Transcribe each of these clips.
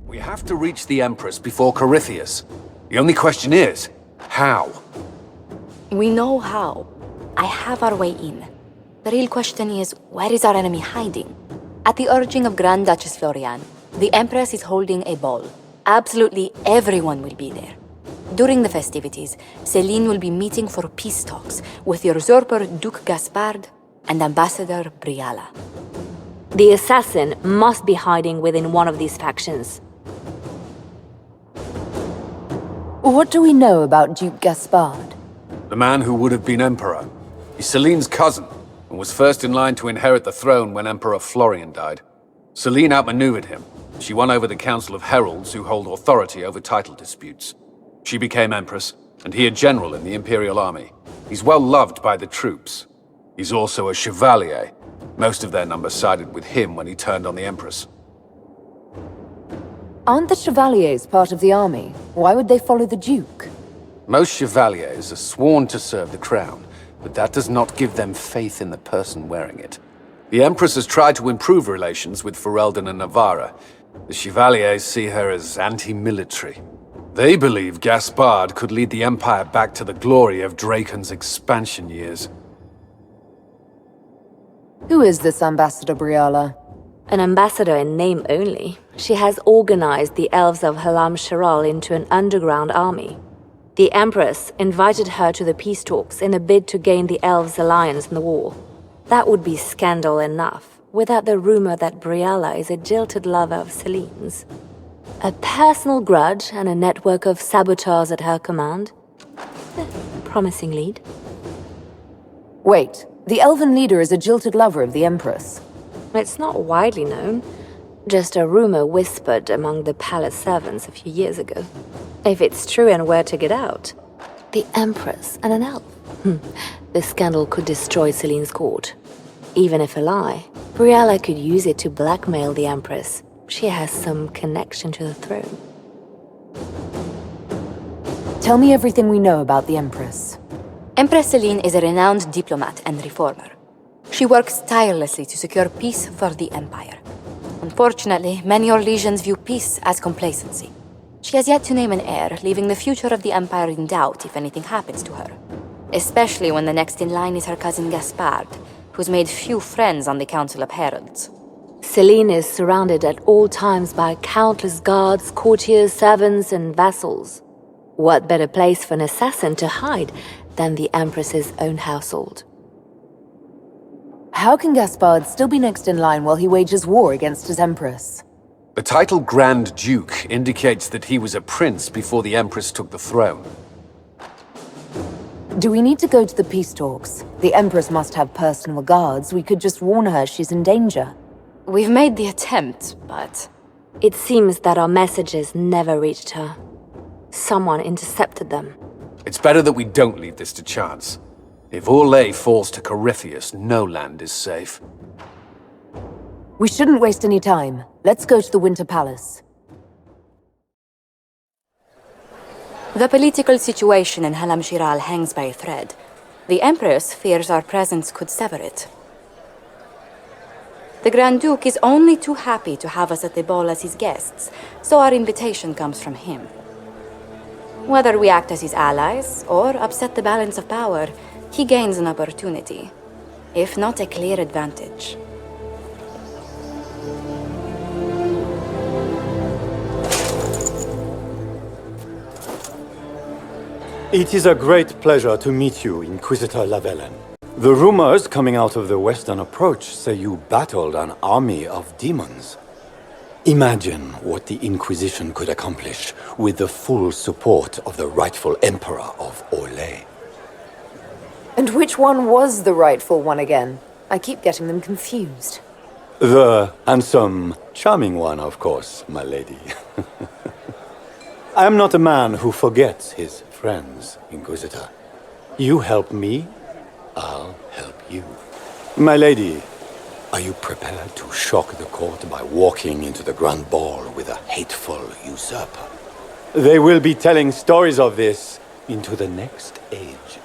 We have to reach the Empress before Corypheus. The only question is, how? We know how. I have our way in. The real question is, where is our enemy hiding? At the urging of Grand Duchess Florian, the Empress is holding a ball. Absolutely everyone will be there. During the festivities, Celene will be meeting for peace talks with the usurper Duke Gaspard and Ambassador Briala. The assassin must be hiding within one of these factions. What do we know about Duke Gaspard? The man who would have been Emperor. He's Celene's cousin, and was first in line to inherit the throne when Emperor Florian died. Celene outmaneuvered him. She won over the Council of Heralds who hold authority over title disputes. She became Empress, and he a general in the Imperial Army. He's well loved by the troops. He's also a chevalier. Most of their number sided with him when he turned on the Empress. Aren't the Chevaliers part of the army? Why would they follow the Duke? Most chevaliers are sworn to serve the crown, but that does not give them faith in the person wearing it. The Empress has tried to improve relations with Ferelden and Navarra. The Chevaliers see her as anti-military. They believe Gaspard could lead the Empire back to the glory of Draken's expansion years. Who is this Ambassador Briala? An ambassador in name only. She has organized the elves of Halamshiral into an underground army. The Empress invited her to the peace talks in a bid to gain the elves' alliance in the war. That would be scandal enough, without the rumor that Briala is a jilted lover of Celene's. A personal grudge and a network of saboteurs at her command. Promising lead. Wait, the elven leader is a jilted lover of the Empress. It's not widely known. Just a rumor whispered among the palace servants a few years ago. If it's true and were to get out, the Empress and an elf. The scandal could destroy Celene's court. Even if a lie, Briala could use it to blackmail the Empress. She has some connection to the throne. Tell me everything we know about the Empress. Empress Celene is a renowned diplomat and reformer. She works tirelessly to secure peace for the Empire. Unfortunately, many Orlesians view peace as complacency. She has yet to name an heir, leaving the future of the Empire in doubt if anything happens to her. Especially when the next in line is her cousin Gaspard, who's made few friends on the Council of Heralds. Celene is surrounded at all times by countless guards, courtiers, servants, and vassals. What better place for an assassin to hide than the Empress's own household? How can Gaspard still be next in line while he wages war against his Empress? The title Grand Duke indicates that he was a prince before the Empress took the throne. Do we need to go to the peace talks? The Empress must have personal guards. We could just warn her she's in danger. We've made the attempt, but... It seems that our messages never reached her. Someone intercepted them. It's better that we don't leave this to chance. If Orlais falls to Corypheus, no land is safe. We shouldn't waste any time. Let's go to the Winter Palace. The political situation in Halamshiral hangs by a thread. The Empress fears our presence could sever it. The Grand Duke is only too happy to have us at the ball as his guests, so our invitation comes from him. Whether we act as his allies or upset the balance of power, he gains an opportunity, if not a clear advantage. It is a great pleasure to meet you, Inquisitor Lavellan. The rumors coming out of the Western Approach say you battled an army of demons. Imagine what the Inquisition could accomplish with the full support of the rightful Emperor of Orlais. And which one was the rightful one again? I keep getting them confused. The handsome, charming one, of course, my lady. I am not a man who forgets his friends, Inquisitor. You help me, I'll help you. My lady, are you prepared to shock the court by walking into the Grand Ball with a hateful usurper? They will be telling stories of this into the next age.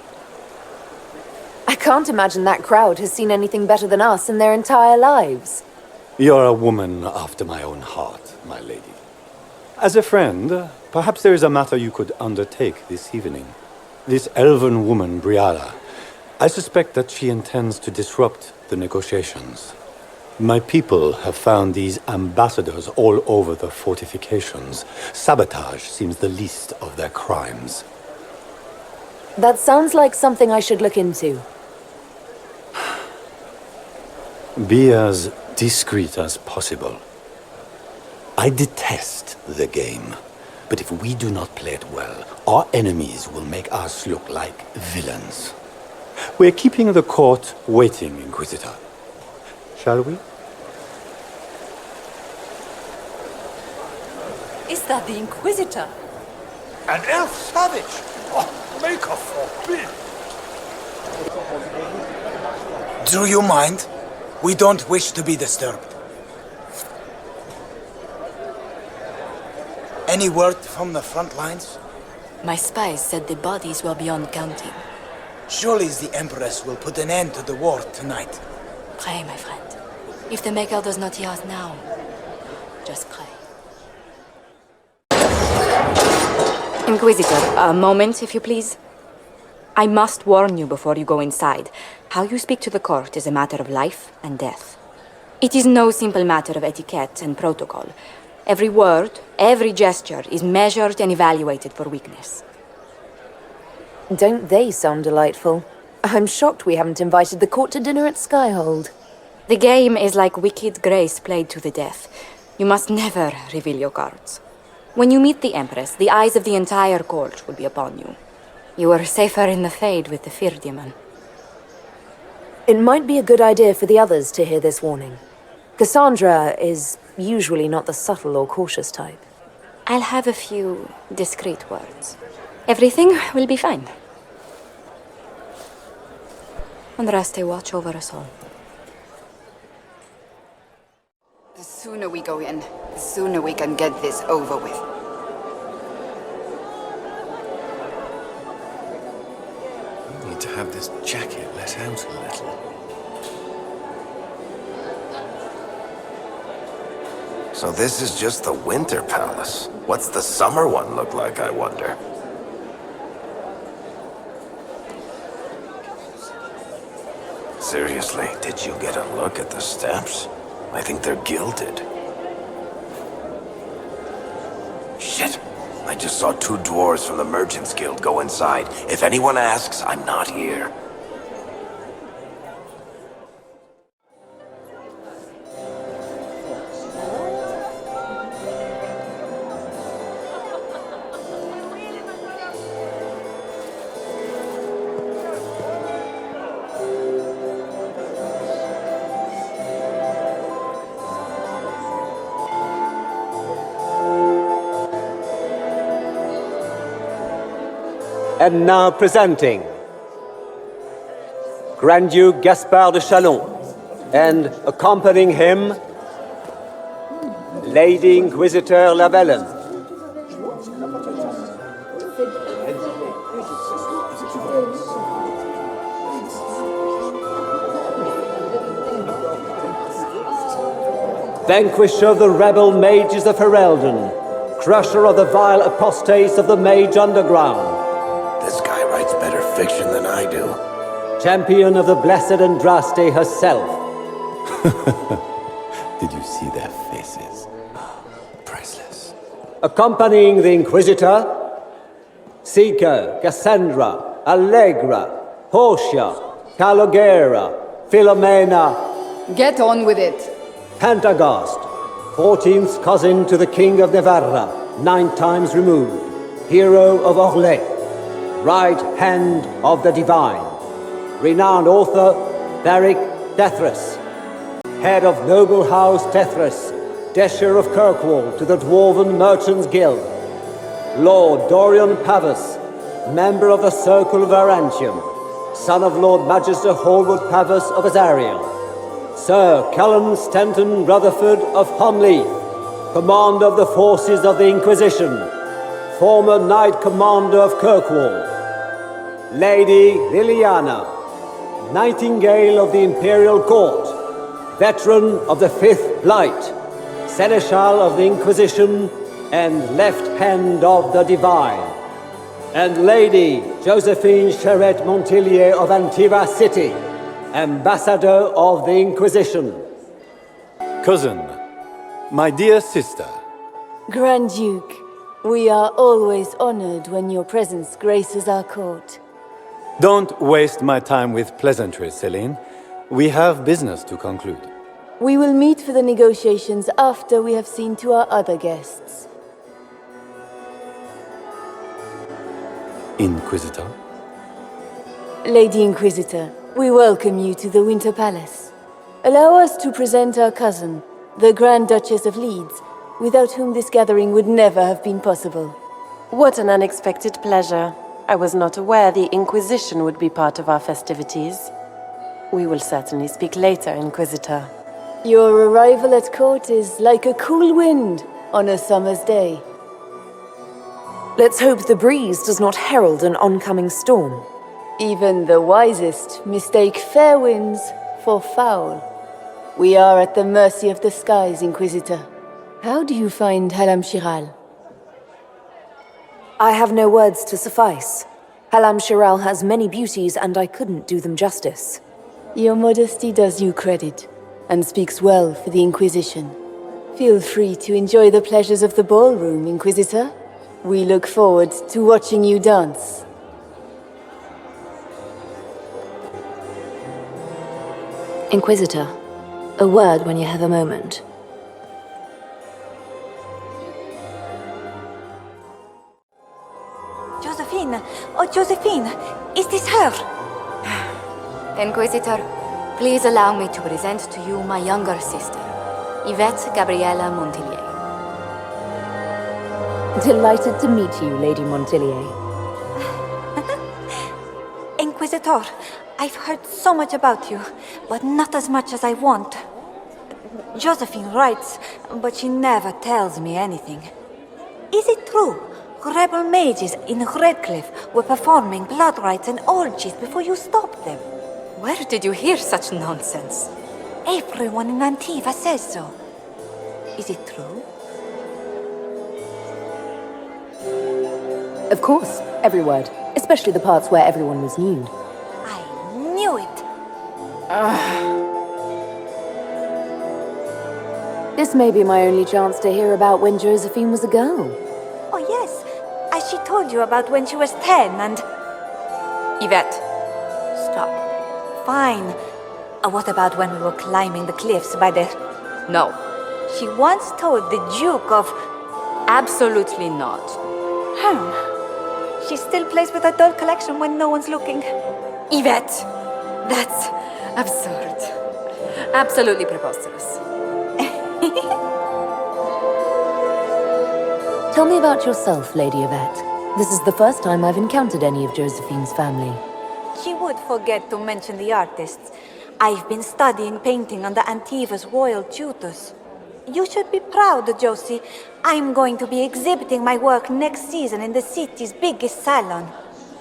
I can't imagine that crowd has seen anything better than us in their entire lives. You're a woman after my own heart, my lady. As a friend, perhaps there is a matter you could undertake this evening. This elven woman, Briala, I suspect that she intends to disrupt the negotiations. My people have found these ambassadors all over the fortifications. Sabotage seems the least of their crimes. That sounds like something I should look into. Be as discreet as possible. I detest the game, but if we do not play it well, our enemies will make us look like villains. We're keeping the court waiting, Inquisitor. Shall we? Is that the Inquisitor? An elf savage! Oh, Maker forbid! Do you mind? We don't wish to be disturbed. Any word from the front lines? My spies said the bodies were beyond counting. Surely the Empress will put an end to the war tonight. Pray, my friend. If the Maker does not hear us now, just pray. Inquisitor, a moment, if you please. I must warn you before you go inside. How you speak to the court is a matter of life and death. It is no simple matter of etiquette and protocol. Every word, every gesture is measured and evaluated for weakness. Don't they sound delightful? I'm shocked we haven't invited the court to dinner at Skyhold. The game is like wicked grace played to the death. You must never reveal your cards. When you meet the Empress, the eyes of the entire court will be upon you. You are safer in the Fade with the Fear Demon. It might be a good idea for the others to hear this warning. Cassandra is usually not the subtle or cautious type. I'll have a few discreet words. Everything will be fine. Andraste, watch over us all. The sooner we go in, the sooner we can get this over with. I need to have this jacket let out a little. So this is just the Winter Palace. What's the summer one look like, I wonder? Seriously, did you get a look at the steps? I think they're gilded. Shit! I just saw two dwarves from the Merchants Guild go inside. If anyone asks, I'm not here. And now presenting Grand Duke Gaspard de Chalon, and accompanying him, Lady Inquisitor Lavellan. Vanquisher of the rebel mages of Ferelden, crusher of the vile apostates of the Mage Underground. This guy writes better fiction than I do. Champion of the blessed Andraste herself. Did you see their faces? Priceless. Accompanying the Inquisitor, Seeker, Cassandra, Allegra, Portia, Calogera, Philomena, Get on with it. Pantagast, 14th cousin to the King of Navarra, 9 times removed, hero of Orlais, right hand of the divine, renowned author Beric Tethras, head of noble house Tethras, Desher of Kirkwall to the Dwarven Merchants Guild, Lord Dorian Pavus, member of the Circle of Arantium, son of Lord Magister Hallwood Pavus of Azariel, Sir Callan Stanton Rutherford of Homleaf, commander of the forces of the Inquisition, former Knight Commander of Kirkwall, Lady Liliana, Nightingale of the Imperial Court, veteran of the Fifth Blight, Seneschal of the Inquisition, and left hand of the divine, and Lady Josephine Charette Montillier of Antiva City, Ambassador of the Inquisition. Cousin, my dear sister. Grand Duke, we are always honored when your presence graces our court. Don't waste my time with pleasantries, Celene. We have business to conclude. We will meet for the negotiations after we have seen to our other guests. Inquisitor? Lady Inquisitor, we welcome you to the Winter Palace. Allow us to present our cousin, the Grand Duchess of Leeds, without whom this gathering would never have been possible. What an unexpected pleasure. I was not aware the Inquisition would be part of our festivities. We will certainly speak later, Inquisitor. Your arrival at court is like a cool wind on a summer's day. Let's hope the breeze does not herald an oncoming storm. Even the wisest mistake fair winds for foul. We are at the mercy of the skies, Inquisitor. How do you find Halamshiral? I have no words to suffice. Halamshiral has many beauties, and I couldn't do them justice. Your modesty does you credit, and speaks well for the Inquisition. Feel free to enjoy the pleasures of the ballroom, Inquisitor. We look forward to watching you dance. Inquisitor, a word when you have a moment. Josephine! Oh, Josephine! Is this her? Inquisitor, please allow me to present to you my younger sister, Yvette Gabriella Montillier. Delighted to meet you, Lady Montillier. Inquisitor, I've heard so much about you, but not as much as I want. Josephine writes, but she never tells me anything. Is it true? Rebel mages in Redcliffe were performing blood rites and orgies before you stopped them. Where did you hear such nonsense? Everyone in Antiva says so. Is it true? Of course, every word, especially the parts where everyone was nude. I knew it. This may be my only chance to hear about when Josephine was a girl. Oh yes, as she told you about when she was 10 and... Yvette, stop. Fine. What about when we were climbing the cliffs by the... No. She once told the Duke of... Absolutely not. She still plays with her doll collection when no one's looking. Yvette! That's absurd. Absolutely preposterous. Tell me about yourself, Lady Yvette. This is the first time I've encountered any of Josephine's family. She would forget to mention the artists. I've been studying painting under Antiva's royal tutors. You should be proud, Josie. I'm going to be exhibiting my work next season in the city's biggest salon.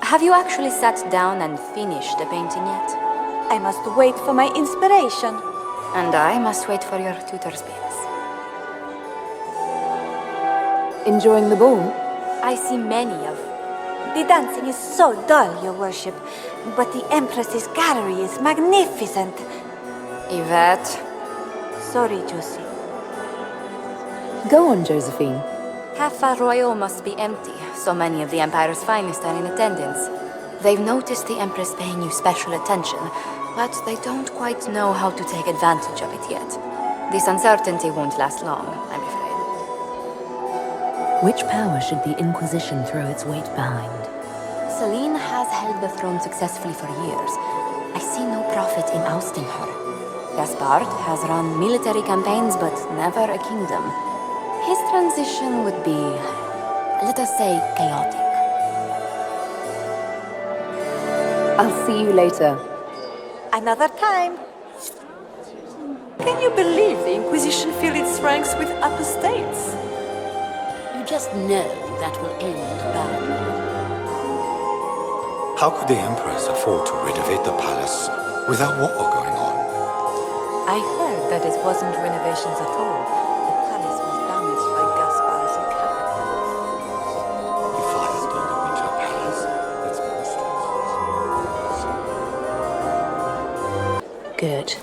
Have you actually sat down and finished the painting yet? I must wait for my inspiration. And I must wait for your tutor's bills. Enjoying the ball? I see many of... The dancing is so dull, Your Worship. But the Empress's gallery is magnificent. Yvette. Sorry, Josie. Go on, Josephine. Half Royal must be empty. So many of the Empire's finest are in attendance. They've noticed the Empress paying you special attention, but they don't quite know how to take advantage of it yet. This uncertainty won't last long, I'm afraid. Which power should the Inquisition throw its weight behind? Celene has held the throne successfully for years. I see no profit in ousting her. Gaspard has run military campaigns, but never a kingdom. His transition would be, let us say, chaotic. I'll see you later. Another time. Can you believe the Inquisition filled its ranks with apostates? You just know that will end badly. How could the Empress afford to renovate the palace without war going on? I heard that it wasn't renovations at all. The palace was damaged by Gaspard's cavalry. Good.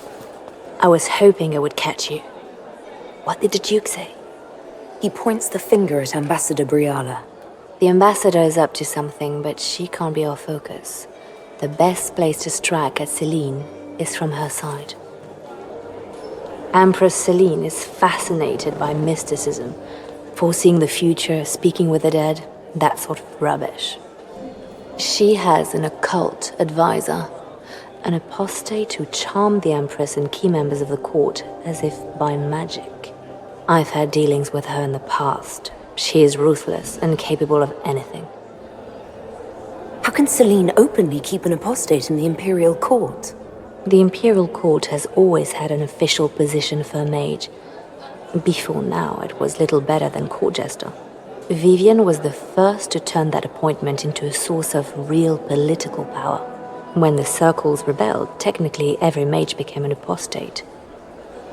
I was hoping I would catch you. What did the Duke say? He points the finger at Ambassador Briala. The ambassador is up to something, but she can't be our focus. The best place to strike at Celene is from her side. Empress Celene is fascinated by mysticism, foreseeing the future, speaking with the dead, that sort of rubbish. She has an occult advisor, an apostate who charmed the Empress and key members of the court as if by magic. I've had dealings with her in the past. She is ruthless and capable of anything. How can Celene openly keep an apostate in the Imperial Court? The Imperial Court has always had an official position for a mage. Before now, it was little better than court jester. Vivian was the first to turn that appointment into a source of real political power. When the circles rebelled, technically every mage became an apostate.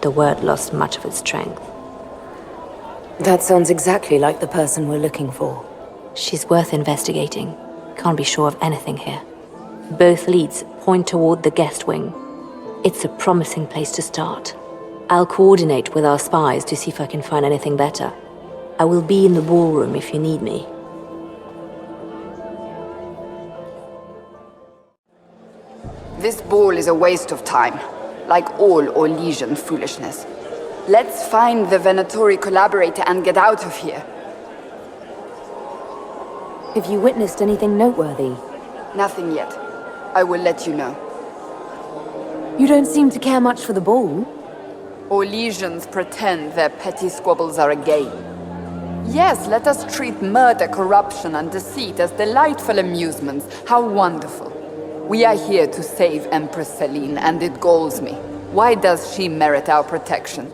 The word lost much of its strength. That sounds exactly like the person we're looking for. She's worth investigating. Can't be sure of anything here. Both leads point toward the guest wing. It's a promising place to start. I'll coordinate with our spies to see if I can find anything better. I will be in the ballroom if you need me. This ball is a waste of time, like all Orlesian foolishness. Let's find the Venatori collaborator and get out of here. Have you witnessed anything noteworthy? Nothing yet. I will let you know. You don't seem to care much for the ball. Orlesians pretend their petty squabbles are a game. Yes, let us treat murder, corruption, and deceit as delightful amusements. How wonderful. We are here to save Empress Celene, and it galls me. Why does she merit our protection?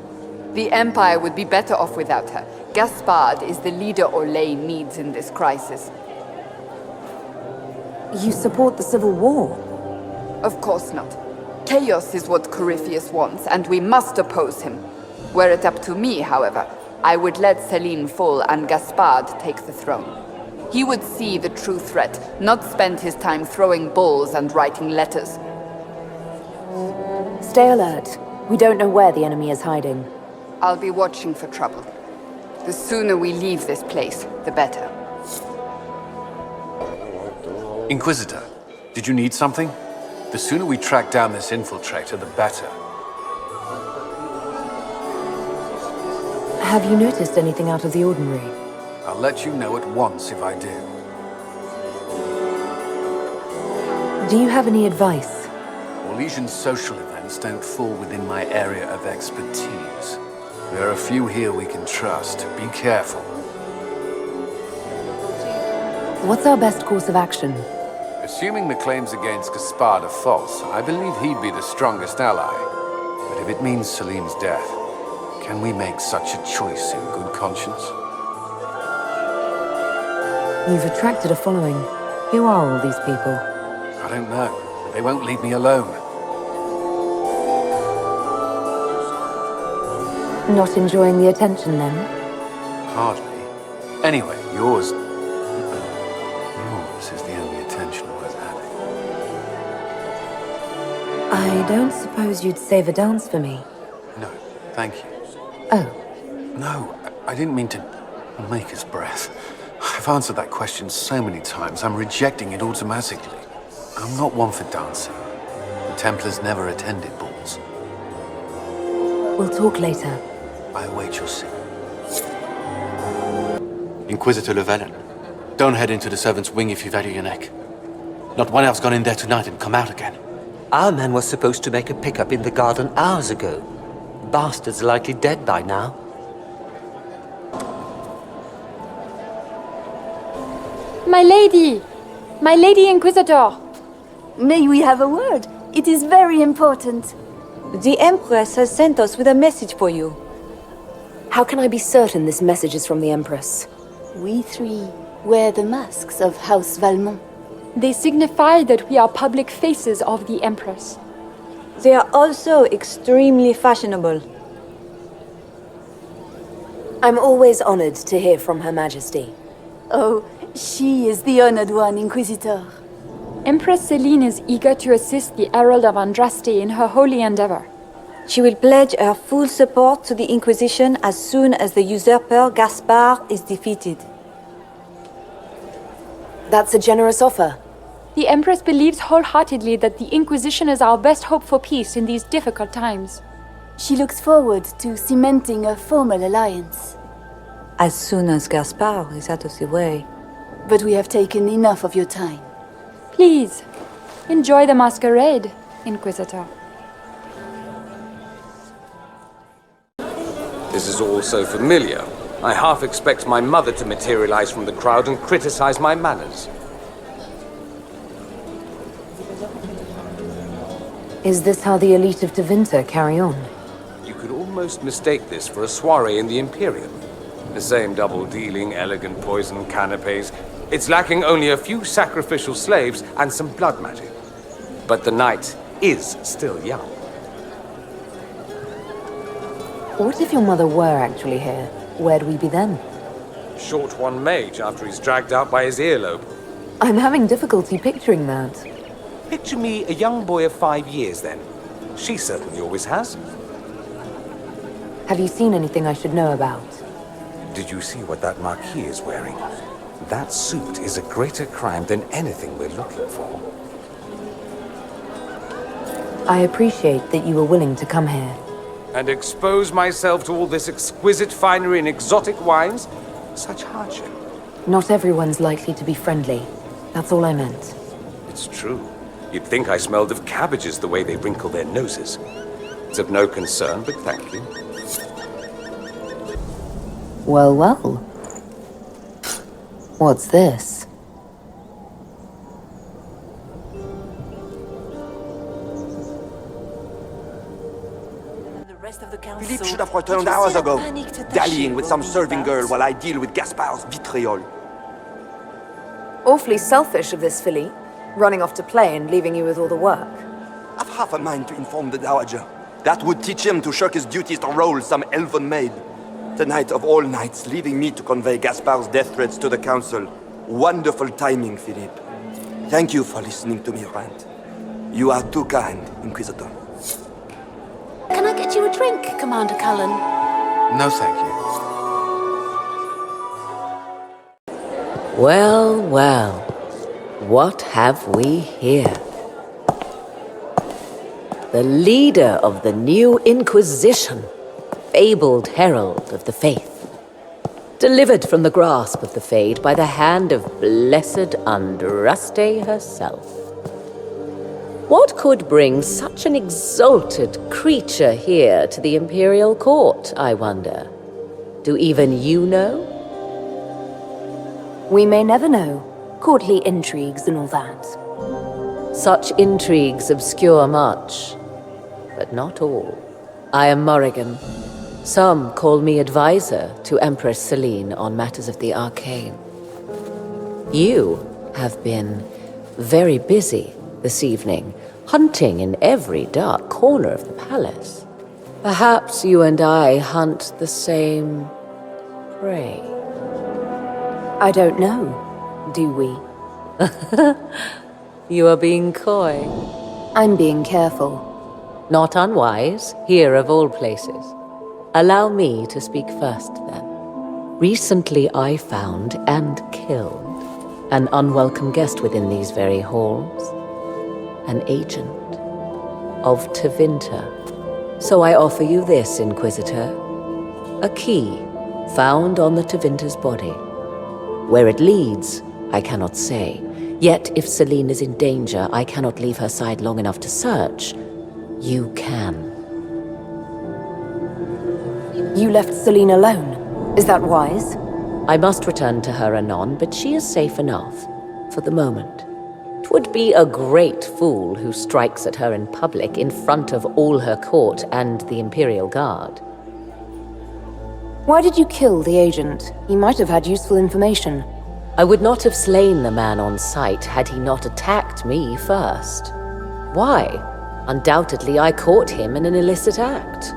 The Empire would be better off without her. Gaspard is the leader Orlais needs in this crisis. You support the civil war? Of course not. Chaos is what Corypheus wants, and we must oppose him. Were it up to me, however, I would let Celene fall and Gaspard take the throne. He would see the true threat, not spend his time throwing balls and writing letters. Stay alert. We don't know where the enemy is hiding. I'll be watching for trouble. The sooner we leave this place, the better. Inquisitor, did you need something? The sooner we track down this infiltrator, the better. Have you noticed anything out of the ordinary? I'll let you know at once if I do. Do you have any advice? Orlesian social events don't fall within my area of expertise. There are a few here we can trust. Be careful. What's our best course of action? Assuming the claims against Gaspard are false, I believe he'd be the strongest ally. But if it means Celene's death, can we make such a choice in good conscience? You've attracted a following. Who are all these people? I don't know, but they won't leave me alone. Not enjoying the attention, then? Hardly. Anyway, yours is the only attention worth having. I don't suppose you'd save a dance for me? No, thank you. Oh. No, I didn't mean to make us breath. I've answered that question so many times, I'm rejecting it automatically. I'm not one for dancing. The Templars never attended balls. We'll talk later. I await your signal. Inquisitor Lavellan, don't head into the servants' wing if you value your neck. Not one elf's gone in there tonight and come out again. Our man was supposed to make a pickup in the garden hours ago. Bastard's likely dead by now. My lady! My lady Inquisitor! May we have a word? It is very important. The Empress has sent us with a message for you. How can I be certain this message is from the Empress? We three wear the masks of House Valmont. They signify that we are public faces of the Empress. They are also extremely fashionable. I'm always honored to hear from Her Majesty. Oh, she is the honored one, Inquisitor. Empress Celene is eager to assist the Herald of Andraste in her holy endeavor. She will pledge her full support to the Inquisition as soon as the usurper Gaspar is defeated. That's a generous offer. The Empress believes wholeheartedly that the Inquisition is our best hope for peace in these difficult times. She looks forward to cementing a formal alliance. As soon as Gaspar is out of the way. But we have taken enough of your time. Please, enjoy the masquerade, Inquisitor. This is all so familiar. I half expect my mother to materialize from the crowd and criticize my manners. Is this how the elite of Tevinter carry on? You could almost mistake this for a soiree in the Imperium. The same double-dealing, elegant poison canapes. It's lacking only a few sacrificial slaves and some blood magic. But the night is still young. What if your mother were actually here? Where'd we be then? Short one mage after he's dragged out by his earlobe. I'm having difficulty picturing that. Picture me a young boy of 5 years then. She certainly always has. Have you seen anything I should know about? Did you see what that Marquis is wearing? That suit is a greater crime than anything we're looking for. I appreciate that you were willing to come here. And expose myself to all this exquisite finery and exotic wines? Such hardship. Not everyone's likely to be friendly. That's all I meant. It's true. You'd think I smelled of cabbages the way they wrinkle their noses. It's of no concern, but thank you. Well, well. What's this? Philippe should have returned hours ago, dallying with some serving girl while I deal with Gaspar's vitriol. Awfully selfish of this filly, running off to play and leaving you with all the work. I've half a mind to inform the Dowager. That would teach him to shirk his duties to roll some elven maid. Tonight of all nights, leaving me to convey Gaspar's death threats to the Council. Wonderful timing, Philippe. Thank you for listening to me rant. You are too kind, Inquisitor. Can I get you a drink, Commander Cullen? No, thank you. Well, well. What have we here? The leader of the new Inquisition, fabled herald of the faith. Delivered from the grasp of the Fade by the hand of blessed Andraste herself. What could bring such an exalted creature here to the Imperial Court, I wonder? Do even you know? We may never know. Courtly intrigues and all that. Such intrigues obscure much, but not all. I am Morrigan. Some call me advisor to Empress Celene on matters of the arcane. You have been very busy this evening, hunting in every dark corner of the palace. Perhaps you and I hunt the same prey. I don't know. Do we? You are being coy. I'm being careful. Not unwise, here of all places. Allow me to speak first, then. Recently I found and killed an unwelcome guest within these very halls. An agent of Tevinter. So I offer you this, Inquisitor. A key found on the Tevinter's body. Where it leads, I cannot say. Yet, if Celene is in danger, I cannot leave her side long enough to search. You can. You left Celene alone. Is that wise? I must return to her anon, but she is safe enough, for the moment. 'Twould be a great fool who strikes at her in public in front of all her court and the Imperial Guard. Why did you kill the agent? He might have had useful information. I would not have slain the man on sight had he not attacked me first. Why? Undoubtedly I caught him in an illicit act.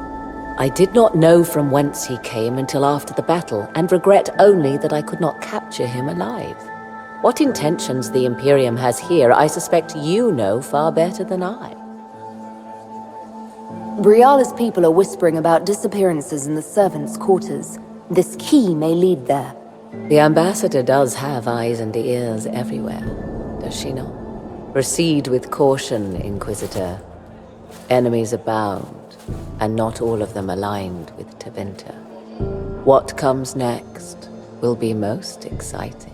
I did not know from whence he came until after the battle, and regret only that I could not capture him alive. What intentions the Imperium has here, I suspect you know far better than I. Briala's people are whispering about disappearances in the servants' quarters. This key may lead there. The ambassador does have eyes and ears everywhere, does she not? Proceed with caution, Inquisitor. Enemies abound, and not all of them aligned with Tevinter. What comes next will be most exciting.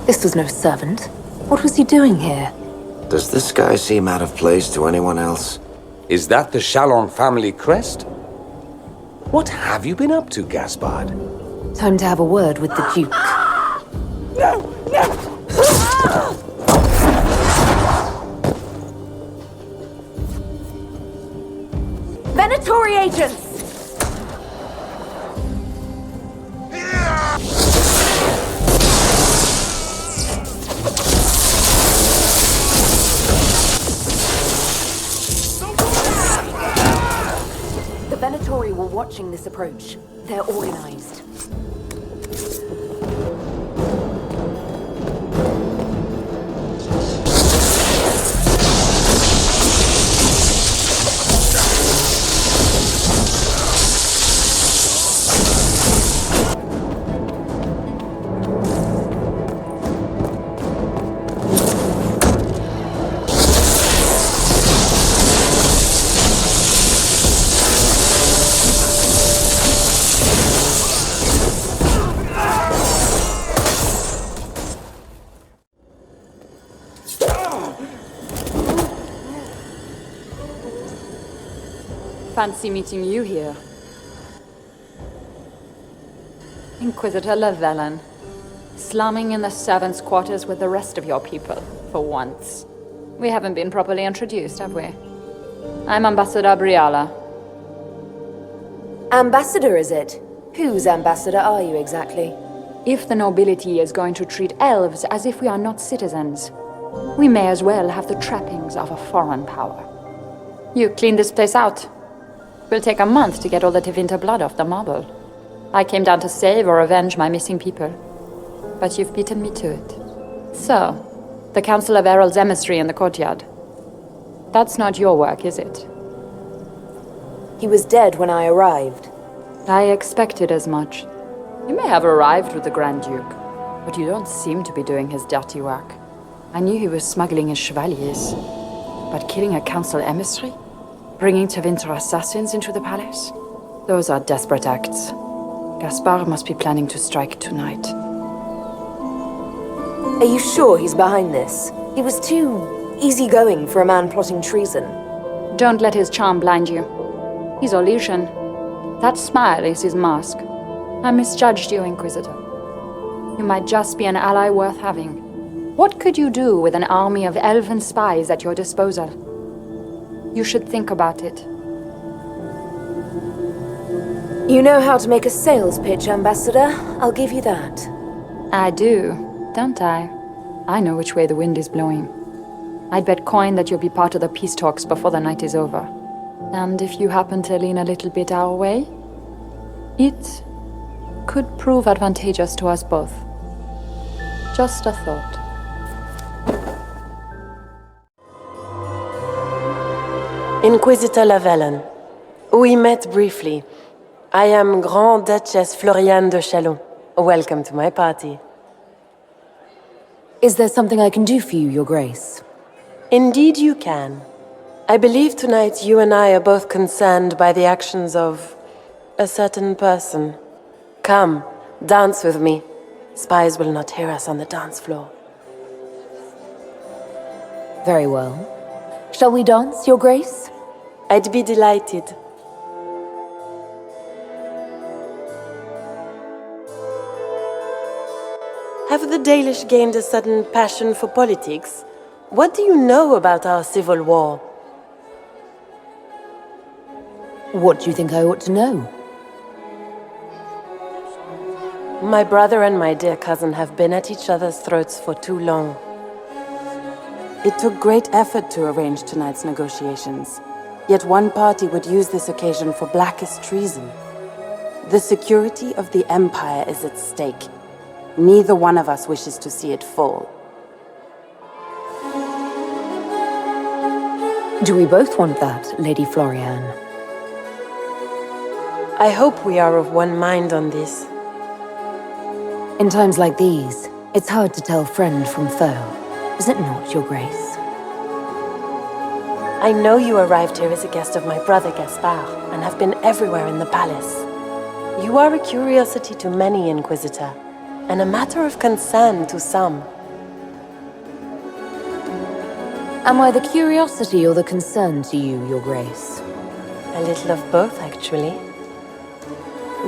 This was no servant. What was he doing here? Does this guy seem out of place to anyone else? Is that the Chalon family crest? What have you been up to, Gaspard? Time to have a word with the Duke. No! No! Venatori agents! The Venatori were watching this approach. They're organized. Fancy meeting you here. Inquisitor Lavellan, slumming in the servants' quarters with the rest of your people, for once. We haven't been properly introduced, have we? I'm Ambassador Briala. Ambassador, is it? Whose ambassador are you exactly? If the nobility is going to treat elves as if we are not citizens, we may as well have the trappings of a foreign power. You clean this place out. Will take a month to get all the Tevinter blood off the marble. I came down to save or avenge my missing people. But you've beaten me to it. So, the Council of Herald's emissary in the courtyard. That's not your work, is it? He was dead when I arrived. I expected as much. You may have arrived with the Grand Duke, but you don't seem to be doing his dirty work. I knew he was smuggling his chevaliers. But killing a council emissary? Bringing Tevinter assassins into the palace? Those are desperate acts. Gaspard must be planning to strike tonight. Are you sure he's behind this? He was too easygoing for a man plotting treason. Don't let his charm blind you. He's Orlesian. That smile is his mask. I misjudged you, Inquisitor. You might just be an ally worth having. What could you do with an army of elven spies at your disposal? You should think about it. You know how to make a sales pitch, Ambassador. I'll give you that. I do, don't I? I know which way the wind is blowing. I'd bet coin that you'll be part of the peace talks before the night is over. And if you happen to lean a little bit our way, it could prove advantageous to us both. Just a thought. Inquisitor Lavellan, we met briefly. I am Grand Duchess Floriane de Chalon. Welcome to my party. Is there something I can do for you, Your Grace? Indeed you can. I believe tonight you and I are both concerned by the actions of a certain person. Come, dance with me. Spies will not hear us on the dance floor. Very well. Shall we dance, Your Grace? I'd be delighted. Have the Dalish gained a sudden passion for politics? What do you know about our civil war? What do you think I ought to know? My brother and my dear cousin have been at each other's throats for too long. It took great effort to arrange tonight's negotiations. Yet one party would use this occasion for blackest treason. The security of the Empire is at stake. Neither one of us wishes to see it fall. Do we both want that, Lady Florian? I hope we are of one mind on this. In times like these, it's hard to tell friend from foe. Is it not, Your Grace? I know you arrived here as a guest of my brother Gaspard, and have been everywhere in the palace. You are a curiosity to many, Inquisitor, and a matter of concern to some. Am I the curiosity or the concern to you, Your Grace? A little of both, actually.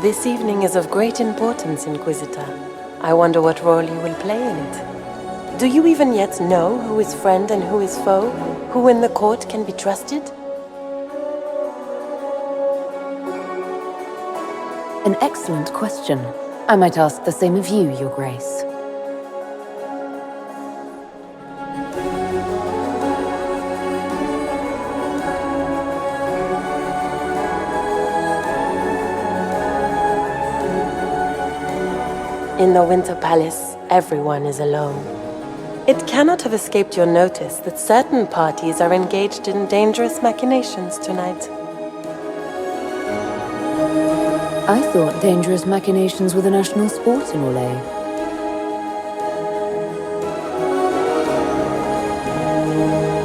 This evening is of great importance, Inquisitor. I wonder what role you will play in it. Do you even yet know who is friend and who is foe? Who in the court can be trusted? An excellent question. I might ask the same of you, Your Grace. In the Winter Palace, everyone is alone. It cannot have escaped your notice that certain parties are engaged in dangerous machinations tonight. I thought dangerous machinations were the national sport in Orlais.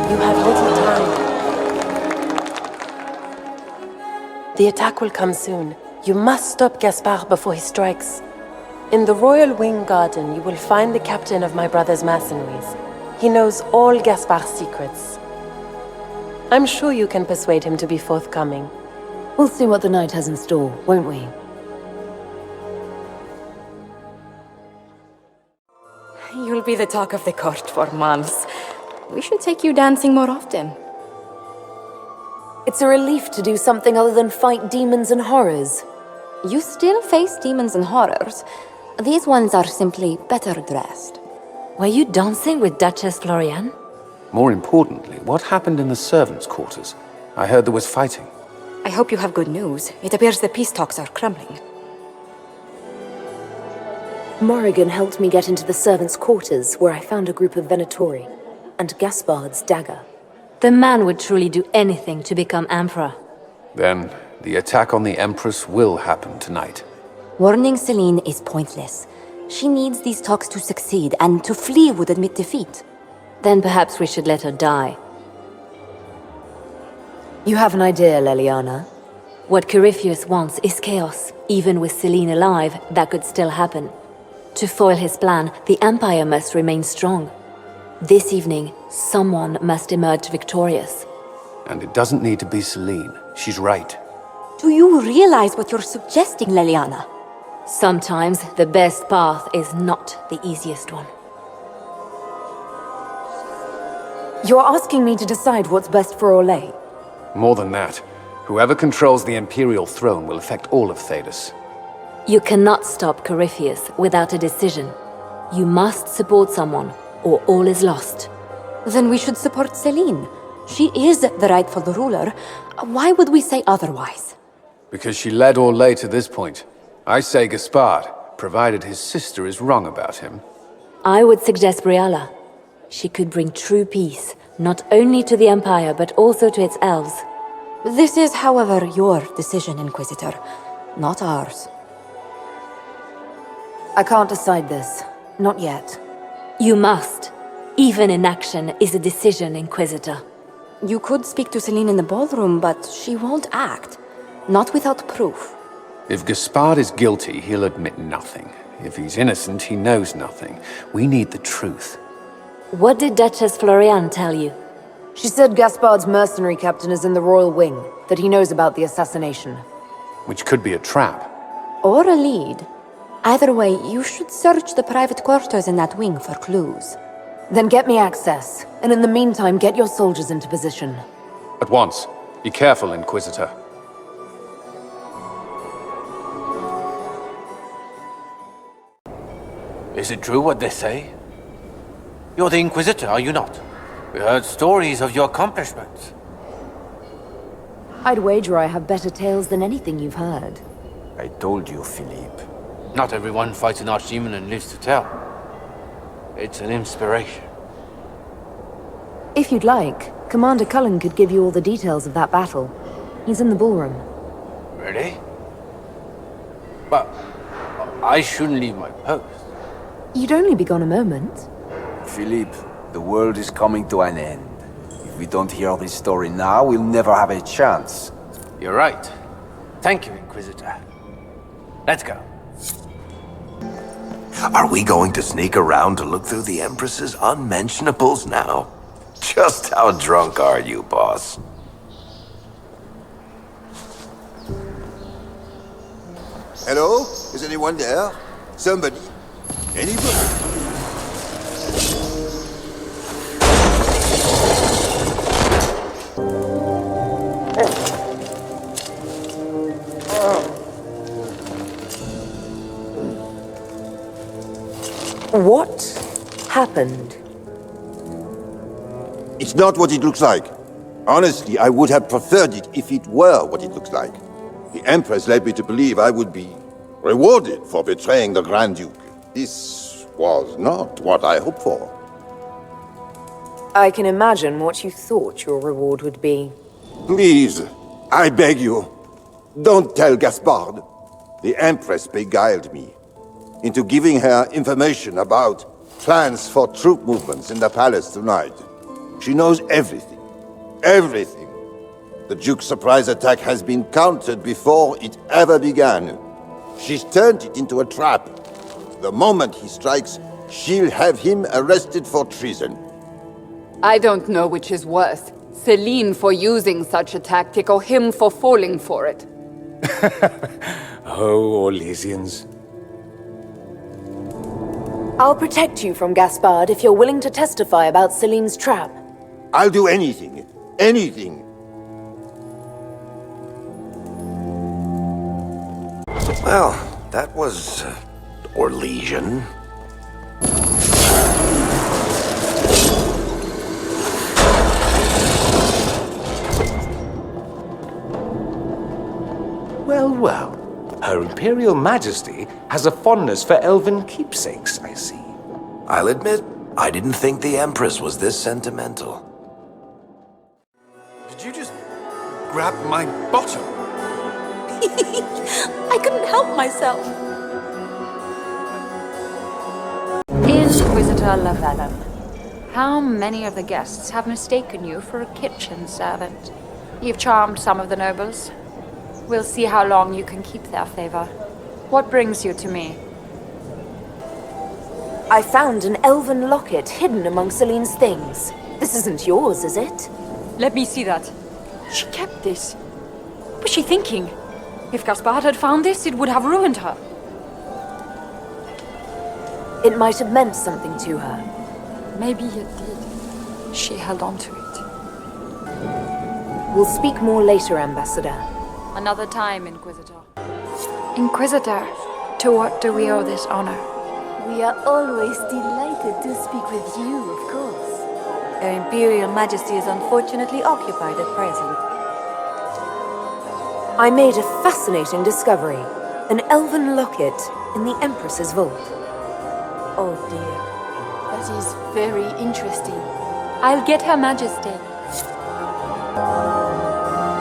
You have little time. The attack will come soon. You must stop Gaspard before he strikes. In the Royal Wing Garden, you will find the captain of my brother's mercenaries. He knows all Gaspard's secrets. I'm sure you can persuade him to be forthcoming. We'll see what the night has in store, won't we? You'll be the talk of the court for months. We should take you dancing more often. It's a relief to do something other than fight demons and horrors. You still face demons and horrors. These ones are simply better dressed. Were you dancing with Duchess Florian? More importantly, what happened in the servants' quarters? I heard there was fighting. I hope you have good news. It appears the peace talks are crumbling. Morrigan helped me get into the servants' quarters, where I found a group of Venatori, and Gaspard's dagger. The man would truly do anything to become Emperor. Then, the attack on the Empress will happen tonight. Warning Celene is pointless. She needs these talks to succeed, and to flee would admit defeat. Then perhaps we should let her die. You have an idea, Leliana? What Corypheus wants is chaos. Even with Celene alive, that could still happen. To foil his plan, the Empire must remain strong. This evening, someone must emerge victorious. And it doesn't need to be Celene. She's right. Do you realize what you're suggesting, Leliana? Sometimes the best path is not the easiest one. You're asking me to decide what's best for Orlais? More than that, whoever controls the Imperial throne will affect all of Thedas. You cannot stop Corypheus without a decision. You must support someone, or all is lost. Then we should support Celene. She is the rightful ruler. Why would we say otherwise? Because she led Orlais to this point. I say Gaspard, provided his sister is wrong about him. I would suggest Briala. She could bring true peace, not only to the Empire, but also to its elves. This is, however, your decision, Inquisitor, not ours. I can't decide this. Not yet. You must. Even inaction is a decision, Inquisitor. You could speak to Celene in the ballroom, but she won't act. Not without proof. If Gaspard is guilty, he'll admit nothing. If he's innocent, he knows nothing. We need the truth. What did Duchess Florian tell you? She said Gaspard's mercenary captain is in the Royal Wing, that he knows about the assassination. Which could be a trap. Or a lead. Either way, you should search the private quarters in that wing for clues. Then get me access, and in the meantime, get your soldiers into position. At once. Be careful, Inquisitor. Is it true what they say? You're the Inquisitor, are you not? We heard stories of your accomplishments. I'd wager I have better tales than anything you've heard. I told you, Philippe. Not everyone fights an archdemon and lives to tell. It's an inspiration. If you'd like, Commander Cullen could give you all the details of that battle. He's in the ballroom. Really? But I shouldn't leave my post. You'd only be gone a moment. Philippe, the world is coming to an end. If we don't hear this story now, we'll never have a chance. You're right. Thank you, Inquisitor. Let's go. Are we going to sneak around to look through the Empress's unmentionables now? Just how drunk are you, boss? Hello? Is anyone there? Somebody? Anybody? What happened? It's not what it looks like. Honestly, I would have preferred it if it were what it looks like. The Empress led me to believe I would be rewarded for betraying the Grand Duke. This was not what I hoped for. I can imagine what you thought your reward would be. Please, I beg you, don't tell Gaspard. The Empress beguiled me into giving her information about plans for troop movements in the palace tonight. She knows everything. Everything. The Duke's surprise attack has been countered before it ever began. She's turned it into a trap. The moment he strikes, she'll have him arrested for treason. I don't know which is worse. Celene for using such a tactic, or him for falling for it. Oh, Orlesians. I'll protect you from Gaspard if you're willing to testify about Celene's trap. I'll do anything. Anything. Well, that was... Orlesian. Well, well. Her Imperial Majesty has a fondness for elven keepsakes, I see. I'll admit, I didn't think the Empress was this sentimental. Did you just grab my bottom? I couldn't help myself. Inquisitor Lavellan, how many of the guests have mistaken you for a kitchen servant? You've charmed some of the nobles. We'll see how long you can keep their favor. What brings you to me? I found an elven locket hidden among Celene's things. This isn't yours, is it? Let me see that. She kept this. What was she thinking? If Gaspard had found this, it would have ruined her. It might have meant something to her. Maybe it did. She held on to it. We'll speak more later, Ambassador. Another time, Inquisitor. Inquisitor, to what do we owe this honor? We are always delighted to speak with you, of course. Her Imperial Majesty is unfortunately occupied at present. I made a fascinating discovery. An elven locket in the Empress's vault. Oh dear. That is very interesting. I'll get Her Majesty.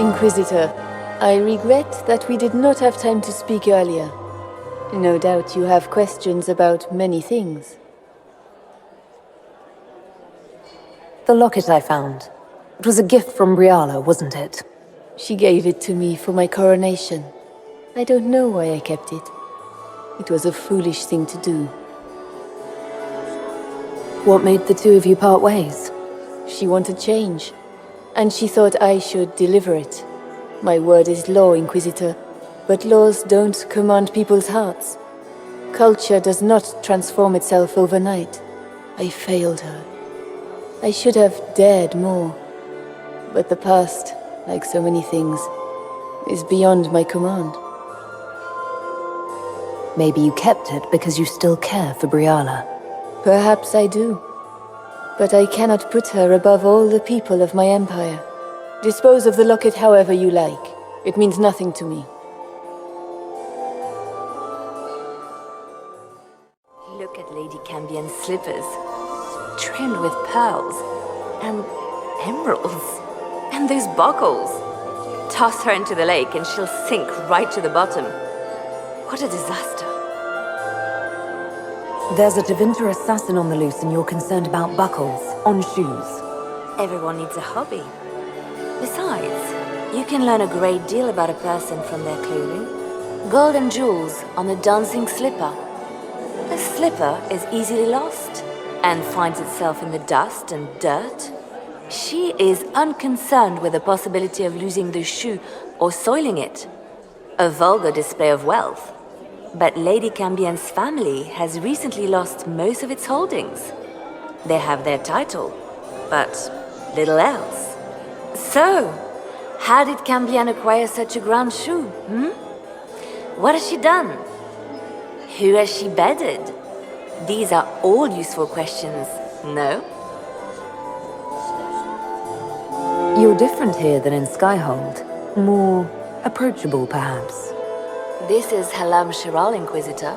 Inquisitor, I regret that we did not have time to speak earlier. No doubt you have questions about many things. The locket I found. It was a gift from Briala, wasn't it? She gave it to me for my coronation. I don't know why I kept it. It was a foolish thing to do. What made the two of you part ways? She wanted change, and she thought I should deliver it. My word is law, Inquisitor, but laws don't command people's hearts. Culture does not transform itself overnight. I failed her. I should have dared more. But the past, like so many things, is beyond my command. Maybe you kept it because you still care for Briala. Perhaps I do. But I cannot put her above all the people of my empire. Dispose of the locket however you like. It means nothing to me. Look at Lady Cambien's slippers, trimmed with pearls and emeralds, and those buckles. Toss her into the lake and she'll sink right to the bottom. What a disaster. There's a Tevinter assassin on the loose and you're concerned about buckles on shoes. Everyone needs a hobby. Besides, you can learn a great deal about a person from their clothing. Gold and jewels on a dancing slipper. A slipper is easily lost and finds itself in the dust and dirt. She is unconcerned with the possibility of losing the shoe or soiling it. A vulgar display of wealth. But Lady Cambien's family has recently lost most of its holdings. They have their title, but little else. So, how did Cambien acquire such a grand shoe, What has she done? Who has she bedded? These are all useful questions, no? You're different here than in Skyhold. More approachable, perhaps. This is Halamshiral, Inquisitor.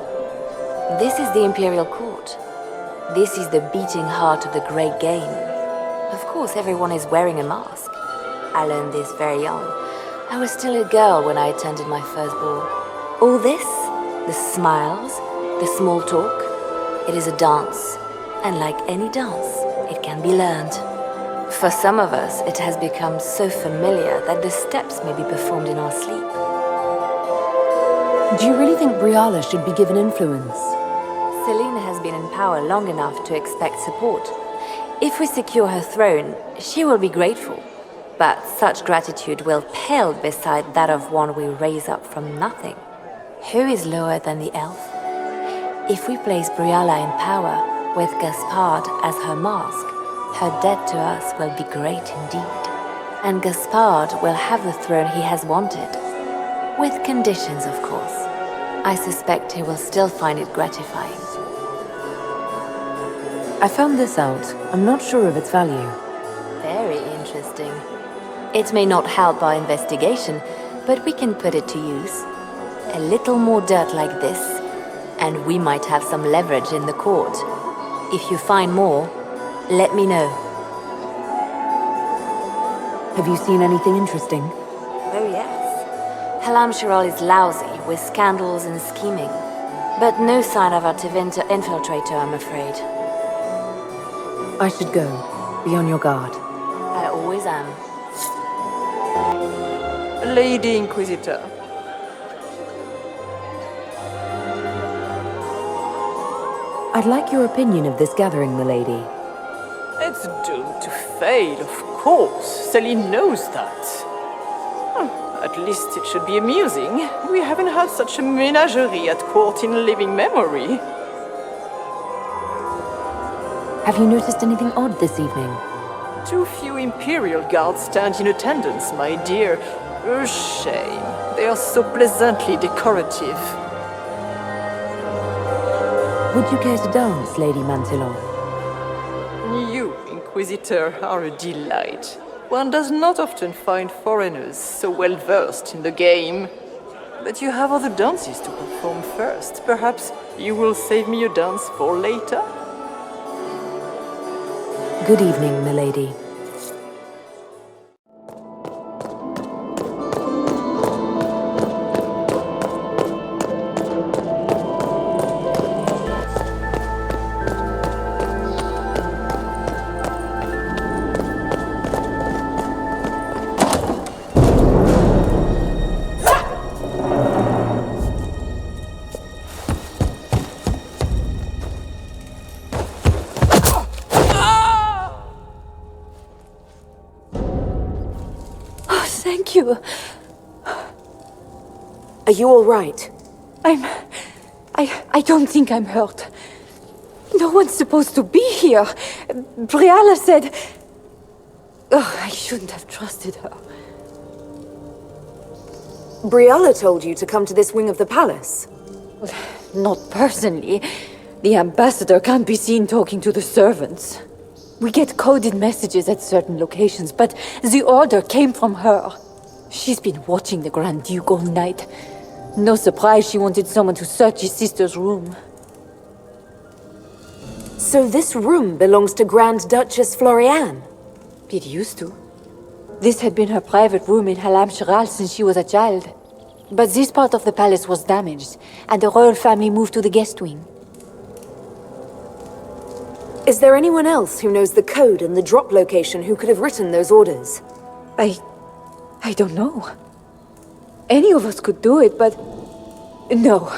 This is the Imperial Court. This is the beating heart of the Great Game. Of course, everyone is wearing a mask. I learned this very young. I was still a girl when I attended my first ball. All this, the smiles, the small talk, it is a dance. And like any dance, it can be learned. For some of us, it has become so familiar that the steps may be performed in our sleep. Do you really think Briala should be given influence? Celene has been in power long enough to expect support. If we secure her throne, she will be grateful. But such gratitude will pale beside that of one we raise up from nothing. Who is lower than the elf? If we place Briala in power, with Gaspard as her mask, her debt to us will be great indeed. And Gaspard will have the throne he has wanted. With conditions, of course. I suspect he will still find it gratifying. I found this out. I'm not sure of its value. Very interesting. It may not help our investigation, but we can put it to use. A little more dirt like this, and we might have some leverage in the court. If you find more, let me know. Have you seen anything interesting? Oh yes. Halamshiral is lousy with scandals and scheming. But no sign of a Tevinter infiltrator, I'm afraid. I should go. Be on your guard. I always am. Lady Inquisitor. I'd like your opinion of this gathering, milady. It's doomed to fail, of course. Celene knows that. At least it should be amusing. We haven't had such a menagerie at court in living memory. Have you noticed anything odd this evening? Too few Imperial guards stand in attendance, my dear. A shame. They are so pleasantly decorative. Would you care to dance, Lady Mantillon? You, Inquisitor, are a delight. One does not often find foreigners so well versed in the game. But you have other dances to perform first. Perhaps you will save me a dance for later? Good evening, milady. Thank you. Are you all right? I don't think I'm hurt. No one's supposed to be here. Briala said... Oh, I shouldn't have trusted her. Briala told you to come to this wing of the palace? Not personally. The ambassador can't be seen talking to the servants. We get coded messages at certain locations, but the order came from her. She's been watching the Grand Duke all night. No surprise she wanted someone to search his sister's room. So this room belongs to Grand Duchess Floriane? It used to. This had been her private room in Halamshiral since she was a child. But this part of the palace was damaged, and the royal family moved to the guest wing. Is there anyone else who knows the code and the drop location who could have written those orders? I don't know. Any of us could do it, but... No.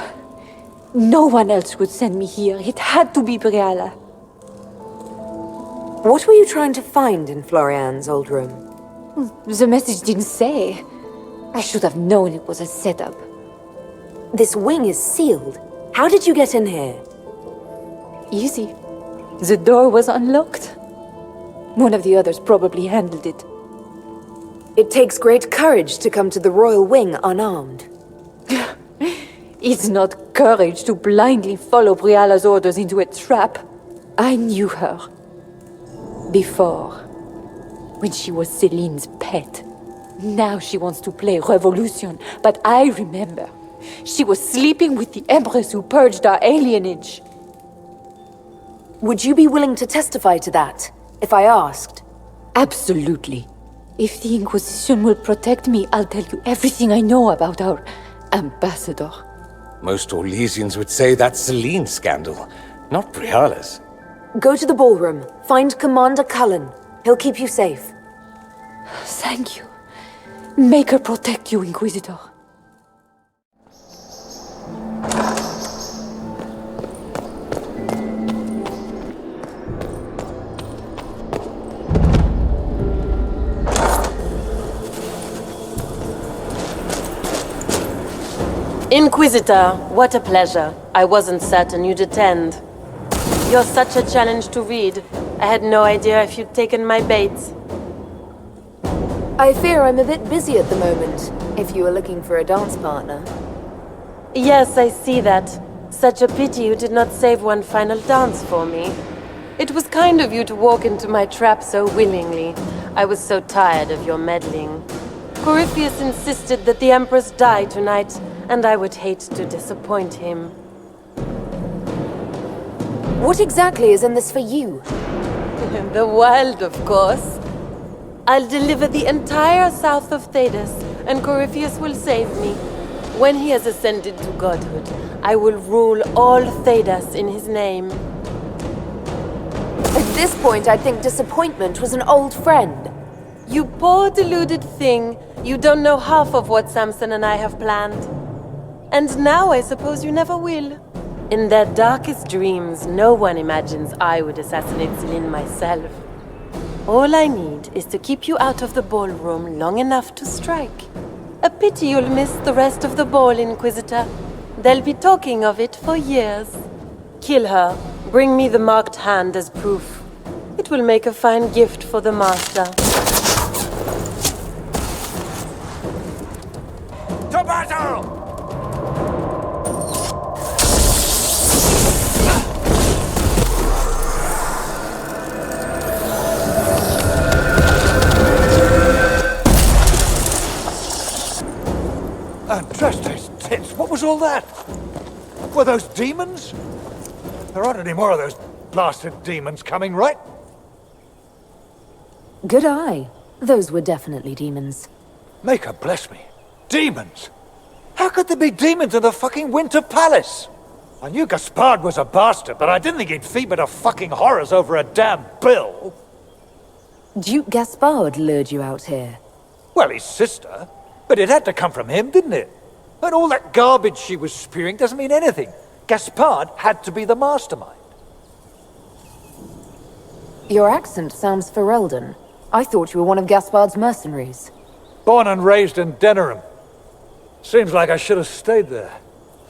No one else would send me here. It had to be Briala. What were you trying to find in Floriane's old room? The message didn't say. I should have known it was a setup. This wing is sealed. How did you get in here? Easy. The door was unlocked. One of the others probably handled it. It takes great courage to come to the royal wing unarmed. It's not courage to blindly follow Briala's orders into a trap. I knew her. Before. When she was Celine's pet. Now she wants to play revolution, but I remember. She was sleeping with the Empress who purged our alienage. Would you be willing to testify to that, if I asked? Absolutely. If the Inquisition will protect me, I'll tell you everything I know about our ambassador. Most Orlesians would say that's Celene's scandal, not Briala's. Go to the ballroom. Find Commander Cullen. He'll keep you safe. Thank you. Make her protect you, Inquisitor. Inquisitor, what a pleasure. I wasn't certain you'd attend. You're such a challenge to read. I had no idea if you'd taken my bait. I fear I'm a bit busy at the moment, if you were looking for a dance partner. Yes, I see that. Such a pity you did not save one final dance for me. It was kind of you to walk into my trap so willingly. I was so tired of your meddling. Corypheus insisted that the Empress die tonight, and I would hate to disappoint him. What exactly is in this for you? The wild, of course. I'll deliver the entire south of Thedas, and Corypheus will save me. When he has ascended to godhood, I will rule all Thedas in his name. At this point, I think disappointment was an old friend. You poor deluded thing. You don't know half of what Samson and I have planned. And now I suppose you never will. In their darkest dreams, no one imagines I would assassinate Celene myself. All I need is to keep you out of the ballroom long enough to strike. A pity you'll miss the rest of the ball, Inquisitor. They'll be talking of it for years. Kill her. Bring me the marked hand as proof. It will make a fine gift for the Master. To battle! Andraste's tits, what was all that? Were those demons? There aren't any more of those blasted demons coming, right? Good eye. Those were definitely demons. Maker bless me. Demons? How could there be demons in the fucking Winter Palace? I knew Gaspard was a bastard, but I didn't think he'd feed to fucking horrors over a damn bill. Duke Gaspard lured you out here. Well, his sister. But it had to come from him, didn't it? And all that garbage she was spewing doesn't mean anything. Gaspard had to be the mastermind. Your accent sounds Ferelden. I thought you were one of Gaspard's mercenaries. Born and raised in Denerim. Seems like I should have stayed there.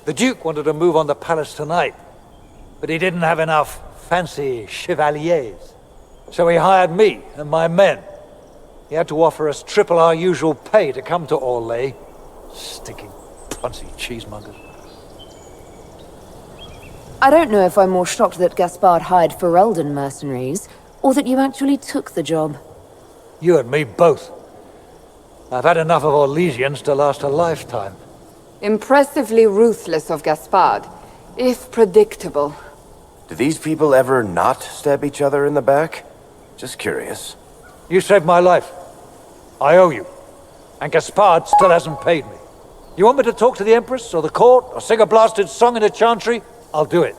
The Duke wanted to move on the palace tonight, but he didn't have enough fancy chevaliers. So he hired me and my men. He had to offer us triple our usual pay to come to Orlais. Stinking, poncy cheesemongers. I don't know if I'm more shocked that Gaspard hired Ferelden mercenaries, or that you actually took the job? You and me both. I've had enough of Orlesians to last a lifetime. Impressively ruthless of Gaspard, if predictable. Do these people ever not stab each other in the back? Just curious. You saved my life. I owe you. And Gaspard still hasn't paid me. You want me to talk to the Empress, or the court, or sing a blasted song in the chantry? I'll do it.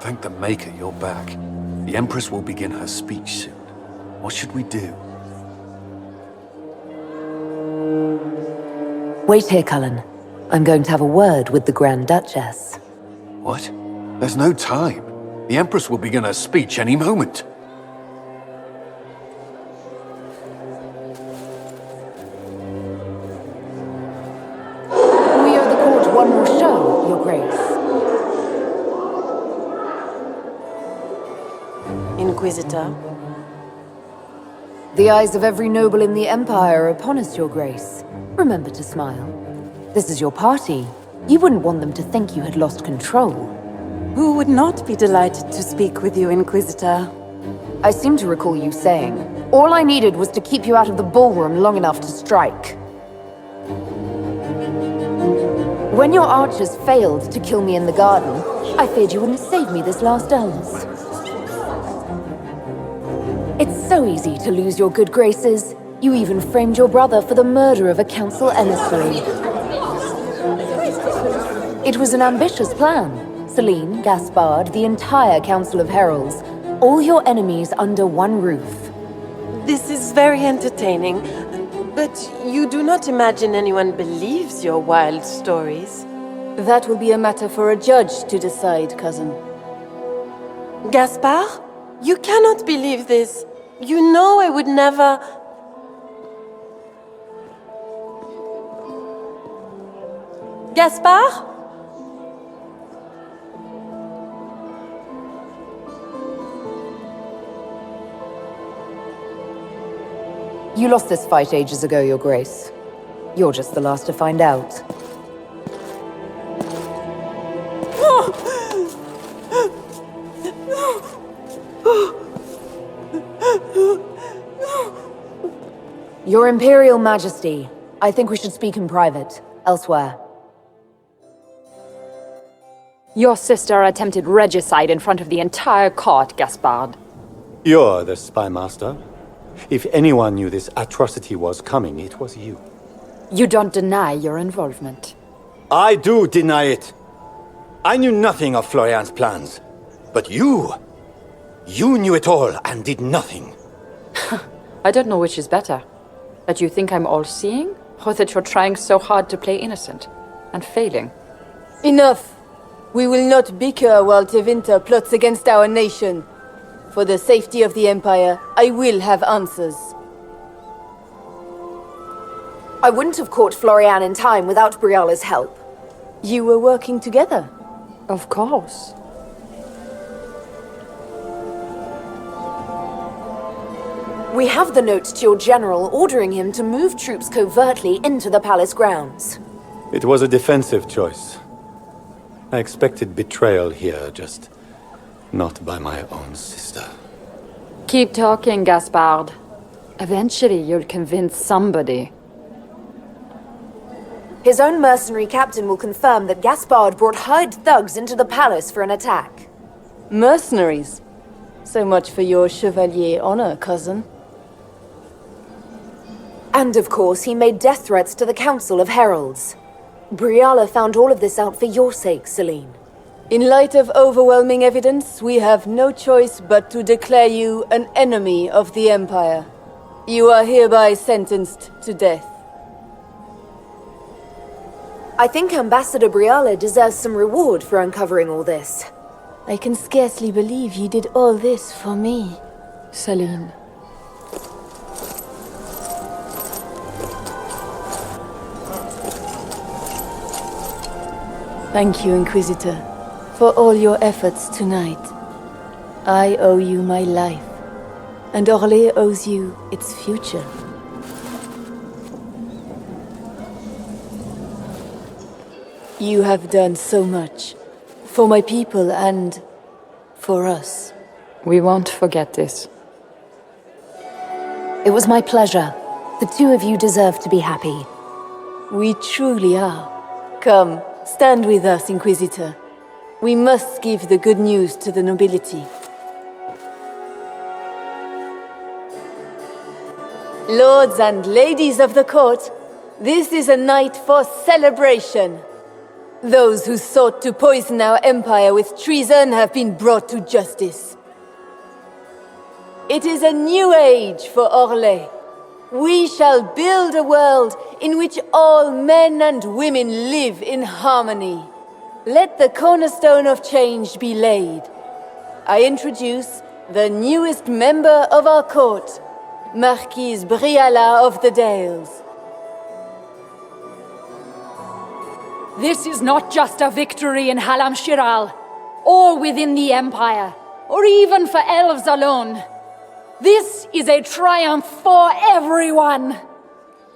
Thank the Maker you're back. The Empress will begin her speech soon. What should we do? Wait here, Cullen. I'm going to have a word with the Grand Duchess. What? There's no time. The Empress will begin her speech any moment. We owe the court one more show, Your Grace. Inquisitor. The eyes of every noble in the Empire are upon us, Your Grace. Remember to smile. This is your party. You wouldn't want them to think you had lost control. Who would not be delighted to speak with you, Inquisitor? I seem to recall you saying, all I needed was to keep you out of the ballroom long enough to strike. When your archers failed to kill me in the garden, I feared you wouldn't save me this last dance. It's so easy to lose your good graces. You even framed your brother for the murder of a council emissary. It was an ambitious plan. Celene, Gaspard, the entire Council of Heralds, all your enemies under one roof. This is very entertaining, but you do not imagine anyone believes your wild stories. That will be a matter for a judge to decide, cousin. Gaspard? You cannot believe this. You know I would never... Gaspard? You lost this fight ages ago, Your Grace. You're just the last to find out. Your Imperial Majesty, I think we should speak in private, elsewhere. Your sister attempted regicide in front of the entire court, Gaspard. You're the spy master. If anyone knew this atrocity was coming, it was you. You don't deny your involvement. I do deny it. I knew nothing of Florian's plans. But you knew it all and did nothing. I don't know which is better. That you think I'm all-seeing, or that you're trying so hard to play innocent and failing. Enough! We will not bicker while Tevinter plots against our nation. For the safety of the Empire, I will have answers. I wouldn't have caught Florian in time without Briala's help. You were working together? Of course. We have the note to your general ordering him to move troops covertly into the palace grounds. It was a defensive choice. I expected betrayal here, just not by my own sister. Keep talking, Gaspard. Eventually you'll convince somebody. His own mercenary captain will confirm that Gaspard brought hired thugs into the palace for an attack. Mercenaries? So much for your chevalier honor, cousin. And of course, he made death threats to the Council of Heralds. Briala found all of this out for your sake, Celene. In light of overwhelming evidence, we have no choice but to declare you an enemy of the Empire. You are hereby sentenced to death. I think Ambassador Briala deserves some reward for uncovering all this. I can scarcely believe you did all this for me, Celene. Thank you, Inquisitor, for all your efforts tonight. I owe you my life, and Orlais owes you its future. You have done so much, for my people and for us. We won't forget this. It was my pleasure. The two of you deserve to be happy. We truly are. Come, stand with us, Inquisitor. We must give the good news to the nobility. Lords and ladies of the court, this is a night for celebration. Those who sought to poison our empire with treason have been brought to justice. It is a new age for Orlais. We shall build a world in which all men and women live in harmony. Let the cornerstone of change be laid. I introduce the newest member of our court, Marquise Briala of the Dales. This is not just a victory in Halamshiral, or within the Empire, or even for elves alone. This is a triumph for everyone!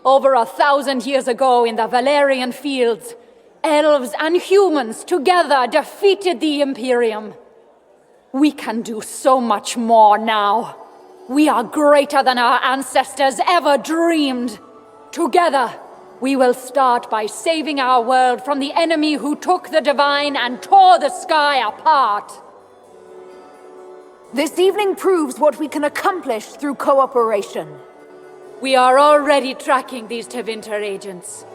Over 1,000 years ago in the Valerian fields, elves and humans together defeated the Imperium. We can do so much more now. We are greater than our ancestors ever dreamed. Together, we will start by saving our world from the enemy who took the divine and tore the sky apart. This evening proves what we can accomplish through cooperation. We are already tracking these Tevinter agents.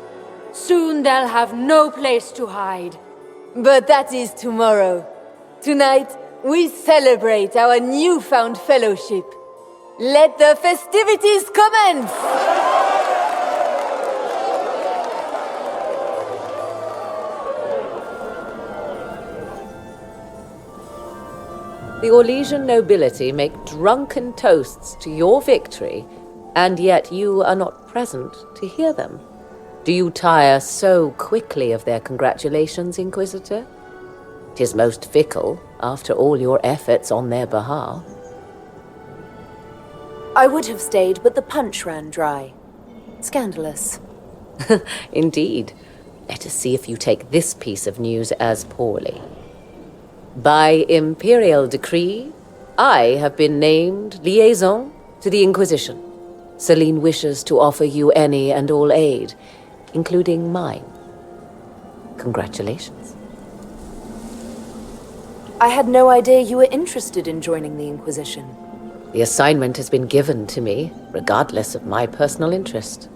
Soon they'll have no place to hide. But that is tomorrow. Tonight, we celebrate our newfound fellowship. Let the festivities commence! The Orlesian nobility make drunken toasts to your victory, and yet you are not present to hear them. Do you tire so quickly of their congratulations, Inquisitor? 'Tis most fickle, after all your efforts on their behalf. I would have stayed, but the punch ran dry. Scandalous. Indeed. Let us see if you take this piece of news as poorly. By imperial decree, I have been named liaison to the Inquisition. Celene wishes to offer you any and all aid, including mine. Congratulations. I had no idea you were interested in joining the Inquisition. The assignment has been given to me, regardless of my personal interest.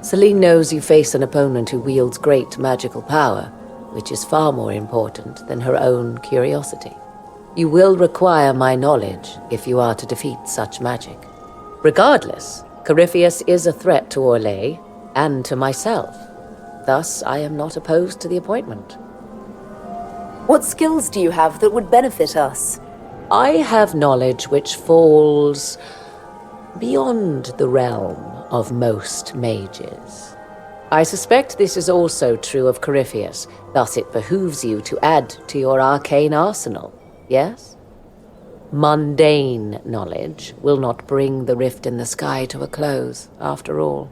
Celene knows you face an opponent who wields great magical power, which is far more important than her own curiosity. You will require my knowledge if you are to defeat such magic. Regardless, Corypheus is a threat to Orlais and to myself. Thus, I am not opposed to the appointment. What skills do you have that would benefit us? I have knowledge which falls beyond the realm of most mages. I suspect this is also true of Corypheus, thus it behooves you to add to your arcane arsenal, yes? Mundane knowledge will not bring the rift in the sky to a close, after all.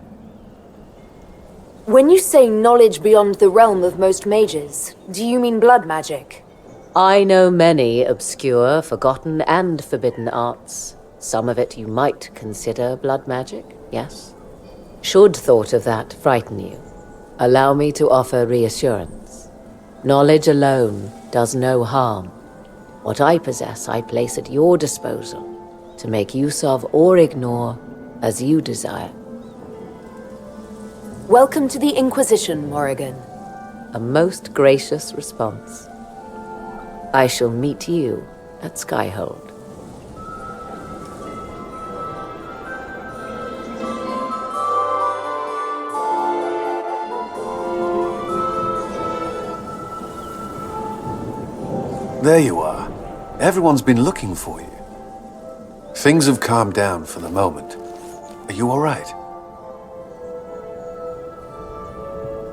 When you say knowledge beyond the realm of most mages, do you mean blood magic? I know many obscure, forgotten, and forbidden arts. Some of it you might consider blood magic, yes? Should thought of that frighten you, allow me to offer reassurance. Knowledge alone does no harm. What I possess I place at your disposal, to make use of or ignore as you desire. Welcome to the Inquisition, Morrigan. A most gracious response. I shall meet you at Skyhold. There you are. Everyone's been looking for you. Things have calmed down for the moment. Are you all right?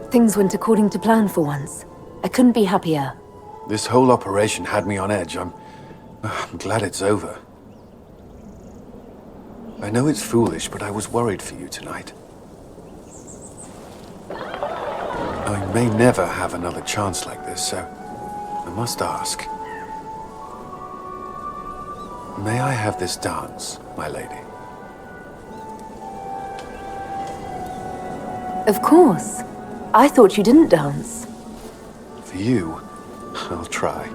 Things went according to plan for once. I couldn't be happier. This whole operation had me on edge. I'm glad it's over. I know it's foolish, but I was worried for you tonight. I may never have another chance like this, so I must ask. May I have this dance, my lady? Of course. I thought you didn't dance. For you, I'll try.